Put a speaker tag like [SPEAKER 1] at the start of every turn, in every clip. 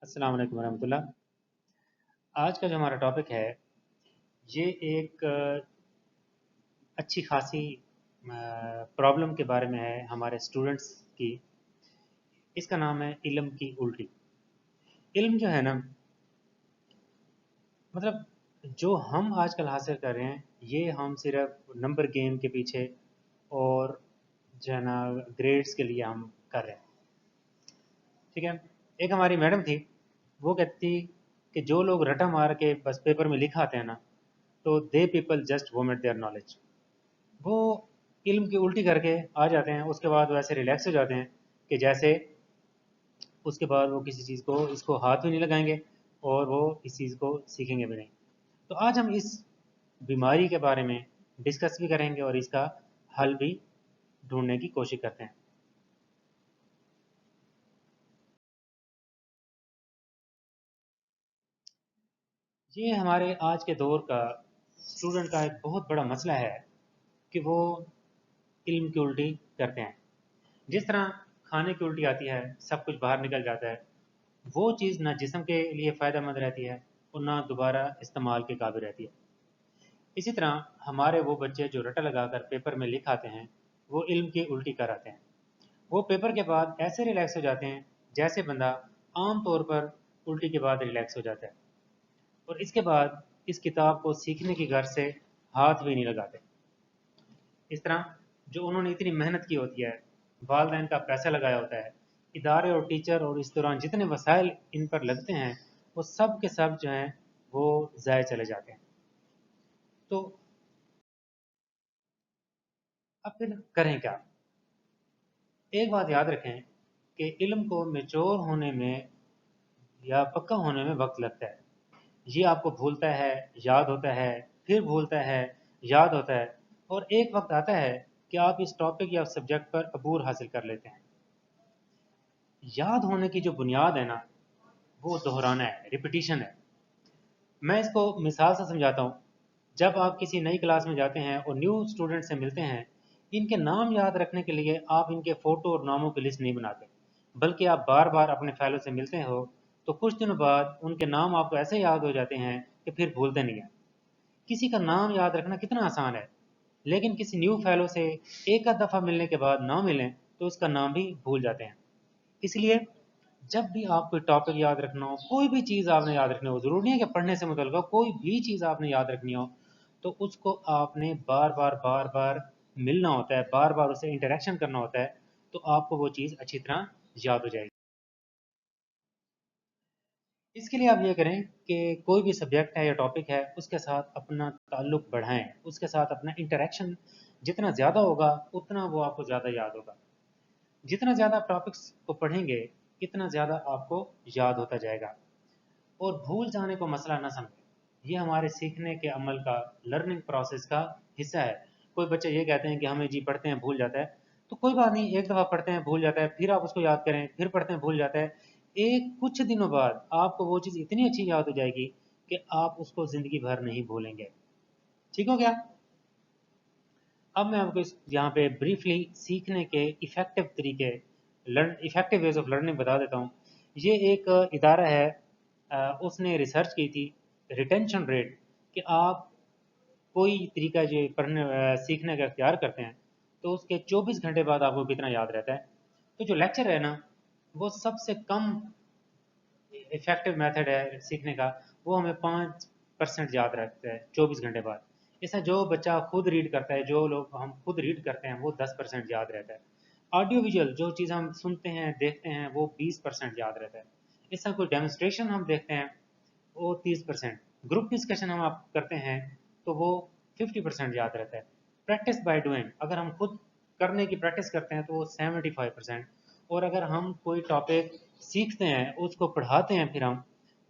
[SPEAKER 1] अस्सलाम वालेकुम रहमतुल्लाह। आज का जो हमारा टॉपिक है ये एक अच्छी खासी प्रॉब्लम के बारे में है हमारे स्टूडेंट्स की। इसका नाम है इल्म की उल्टी। इल्म जो है ना, मतलब जो हम आजकल हासिल कर रहे हैं ये हम सिर्फ नंबर गेम के पीछे और जो है ना ग्रेड्स के लिए हम कर रहे हैं। ठीक है। एक हमारी मैडम थी, वो कहती कि जो लोग रटा मार के बस पेपर में लिखाते हैं ना, तो they people just vomit their knowledge. वो इल्म की उल्टी करके आ जाते हैं, उसके बाद वैसे रिलैक्स हो जाते हैं कि जैसे उसके बाद वो किसी चीज़ को इसको हाथ भी नहीं लगाएंगे और वो इस चीज़ को सीखेंगे भी नहीं। तो आज हम इस बीमारी के बारे में डिस्कस भी करेंगे और इसका हल भी ढूंढने की कोशिश करते हैं। ये हमारे आज के दौर का स्टूडेंट का एक बहुत बड़ा मसला है कि वो इल्म की उल्टी करते हैं। जिस तरह खाने की उल्टी आती है, सब कुछ बाहर निकल जाता है, वो चीज़ ना जिस्म के लिए फ़ायदेमंद रहती है और ना दोबारा इस्तेमाल के काबिल रहती है। इसी तरह हमारे वो बच्चे जो रटा लगाकर पेपर में लिख आते हैं, वो इल्म की उल्टी कर आते हैं। वो पेपर के बाद ऐसे रिलैक्स हो जाते हैं जैसे बंदा आम तौर पर उल्टी के बाद रिलैक्स हो जाता है, और इसके बाद इस किताब को सीखने की गर्ज से हाथ भी नहीं लगाते। इस तरह जो उन्होंने इतनी मेहनत की होती है, वालदैन का पैसा लगाया होता है, इदारे और टीचर और इस दौरान जितने वसाइल इन पर लगते हैं, वो सब के सब जो हैं वो ज़ाय चले जाते हैं। तो अब फिर करें क्या? एक बात याद रखें कि इल्म को मेच्योर होने में या पक्का होने में वक्त लगता है। ये आपको भूलता है, याद होता है, फिर भूलता है, याद होता है, और एक वक्त आता है कि आप इस टॉपिक या सब्जेक्ट पर अबूर हासिल कर लेते हैं। याद होने की जो बुनियाद है ना, वो दोहराना है, रिपीटिशन है। मैं इसको मिसाल से समझाता हूँ। जब आप किसी नई क्लास में जाते हैं और न्यू स्टूडेंट से मिलते हैं, इनके नाम याद रखने के लिए आप इनके फ़ोटो और नामों की लिस्ट नहीं बनाते, बल्कि आप बार बार अपने फ़ैलों से मिलते हो, तो कुछ दिनों बाद उनके नाम आपको ऐसे याद हो जाते हैं कि फिर भूलते नहीं हैं। किसी का नाम याद रखना कितना आसान है, लेकिन किसी न्यू फ़ैलो से एक आध दफ़ा मिलने के बाद ना मिलें तो उसका नाम भी भूल जाते हैं। इसलिए जब भी आप कोई टॉपिक याद रखना हो, कोई भी चीज़ आपने याद रखनी हो, ज़रूरी नहीं है कि पढ़ने से मुतल्लिक़ हो, कोई भी चीज़ आपने याद रखनी हो, तो उसको आपने बार बार मिलना होता है, बार बार उससे इंटरेक्शन करना होता है, तो आपको वो चीज़ अच्छी तरह याद हो जाएगी। इसके लिए आप ये करें कि कोई भी सब्जेक्ट है या टॉपिक है, उसके साथ अपना ताल्लुक़ बढ़ाएं, उसके साथ अपना इंटरेक्शन जितना ज़्यादा होगा उतना वो आपको ज़्यादा याद होगा। जितना ज़्यादा आप टॉपिक्स को पढ़ेंगे, इतना ज़्यादा आपको याद होता जाएगा। और भूल जाने को मसला ना समझें, ये हमारे सीखने के अमल का, लर्निंग प्रोसेस का हिस्सा है। कोई बच्चे ये कहते हैं कि हमें जी पढ़ते हैं भूल जाता है, तो कोई बात नहीं, एक दफ़ा पढ़ते हैं भूल जाता है, फिर आप उसको याद करें, फिर पढ़ते हैं भूल जाता है। एक कुछ दिनों बाद आपको वो चीज़ इतनी अच्छी याद हो जाएगी कि आप उसको ज़िंदगी भर नहीं भूलेंगे। ठीक हो गया? अब मैं आपको इस यहाँ पे ब्रीफली सीखने के इफ़ेक्टिव तरीके, learn effective ways of learning बता देता हूँ। ये एक इदारा है, उसने रिसर्च की थी रिटेंशन रेट, कि आप कोई तरीका जो पढ़ने सीखने का इख्तियार करते हैं, तो उसके 24 घंटे बाद आपको कितना याद रहता है। तो जो लेक्चर है ना, वो सबसे कम इफेक्टिव मेथड है सीखने का, वो हमें 5% याद रखता है 24 घंटे बाद। इसमें जो बच्चा खुद रीड करता है, जो लोग हम खुद रीड करते हैं, वो 10% याद रहता है। ऑडियो विजुअल जो चीज़ हम सुनते हैं देखते हैं, वो 20% याद रहता है। इसमें कोई डेमोस्ट्रेशन हम देखते हैं, वो 30%। ग्रुप डिस्कशन हम आप करते हैं, तो वो 50% याद रहता है। प्रैक्टिस बाय डूइंग, अगर हम खुद करने की प्रैक्टिस करते हैं, तो वो 75%। और अगर हम कोई टॉपिक सीखते हैं, उसको पढ़ाते हैं फिर हम,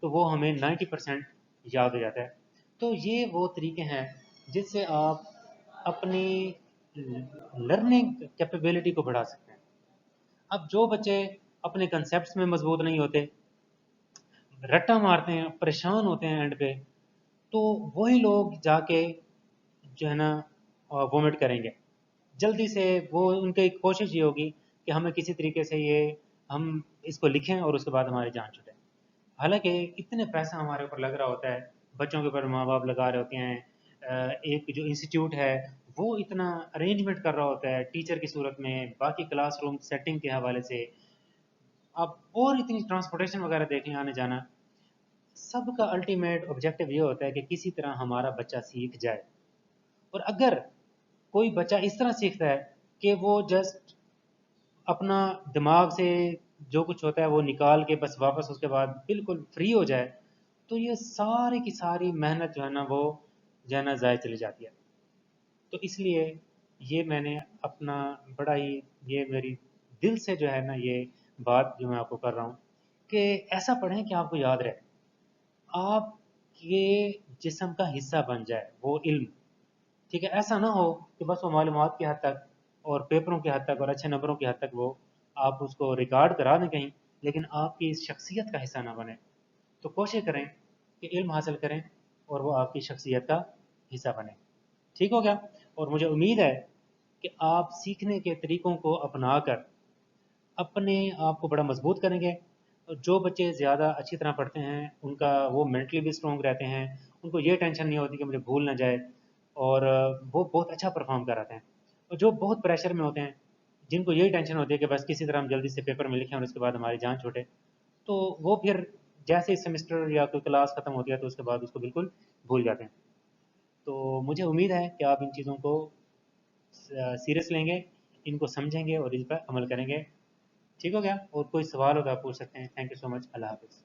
[SPEAKER 1] तो वो हमें 90% याद हो जाता है। तो ये वो तरीके हैं जिससे आप अपनी लर्निंग कैपेबिलिटी को बढ़ा सकते हैं। अब जो बच्चे अपने कंसेप्ट्स में मजबूत नहीं होते, रट्टा मारते हैं, परेशान होते हैं एंड पे, तो वही लोग जाके जो है ना वोमिट करेंगे जल्दी से। वो उनकी कोशिश ये होगी कि हमें किसी तरीके से ये हम इसको लिखें और उसके बाद हमारी जान छूटे। हालांकि इतने पैसा हमारे ऊपर लग रहा होता है, बच्चों के ऊपर माँ बाप लगा रहे होते हैं, एक जो इंस्टीट्यूट है वो इतना अरेंजमेंट कर रहा होता है टीचर की सूरत में, बाकी क्लासरूम सेटिंग के हवाले से, अब और इतनी ट्रांसपोर्टेशन वगैरह देख लें, आने जाना, सबका अल्टीमेट ऑब्जेक्टिव ये होता है कि किसी तरह हमारा बच्चा सीख जाए। और अगर कोई बच्चा इस तरह सीखता है कि वो जस्ट अपना दिमाग से जो कुछ होता है वो निकाल के बस वापस उसके बाद बिल्कुल फ्री हो जाए, तो ये सारी की सारी मेहनत जो है ना वो जो है ना ज़ाय चली जाती है। तो इसलिए ये मैंने अपना बड़ा ही, ये मेरी दिल से जो है ना ये बात जो मैं आपको कर रहा हूँ कि ऐसा पढ़ें कि आपको याद रहे, आपके जिस्म का हिस्सा बन जाए वो इल्म। ठीक है, ऐसा ना हो कि बस वो मालूमात की हद तक और पेपरों की हद तक और अच्छे नंबरों की हद तक वो आप उसको रिकॉर्ड करा दें कहीं, लेकिन आपकी इस शख्सियत का हिस्सा ना बने। तो कोशिश करें कि इल्म हासिल करें और वो आपकी शख्सियत का हिस्सा बने। ठीक हो गया? और मुझे उम्मीद है कि आप सीखने के तरीकों को अपना कर अपने आप को बड़ा मजबूत करेंगे। और जो बच्चे ज़्यादा अच्छी तरह पढ़ते हैं उनका वो मेंटली भी स्ट्रॉन्ग रहते हैं, उनको ये टेंशन नहीं होती कि मुझे भूल ना जाए, और वो बहुत अच्छा परफॉर्म कराते हैं। और जो बहुत प्रेशर में होते हैं, जिनको यही टेंशन होती है कि बस किसी तरह हम जल्दी से पेपर में लिखें और उसके बाद हमारी जान छूटे, तो वो फिर जैसे ही सेमेस्टर या कोई क्लास ख़त्म होती है तो उसके बाद उसको बिल्कुल भूल जाते हैं। तो मुझे उम्मीद है कि आप इन चीज़ों को सीरियस लेंगे, इनको समझेंगे और इन पर अमल करेंगे। ठीक हो गया? और कोई सवाल हो तो आप पूछ सकते हैं। Thank you so much. अल्लाह हाफ़िज़।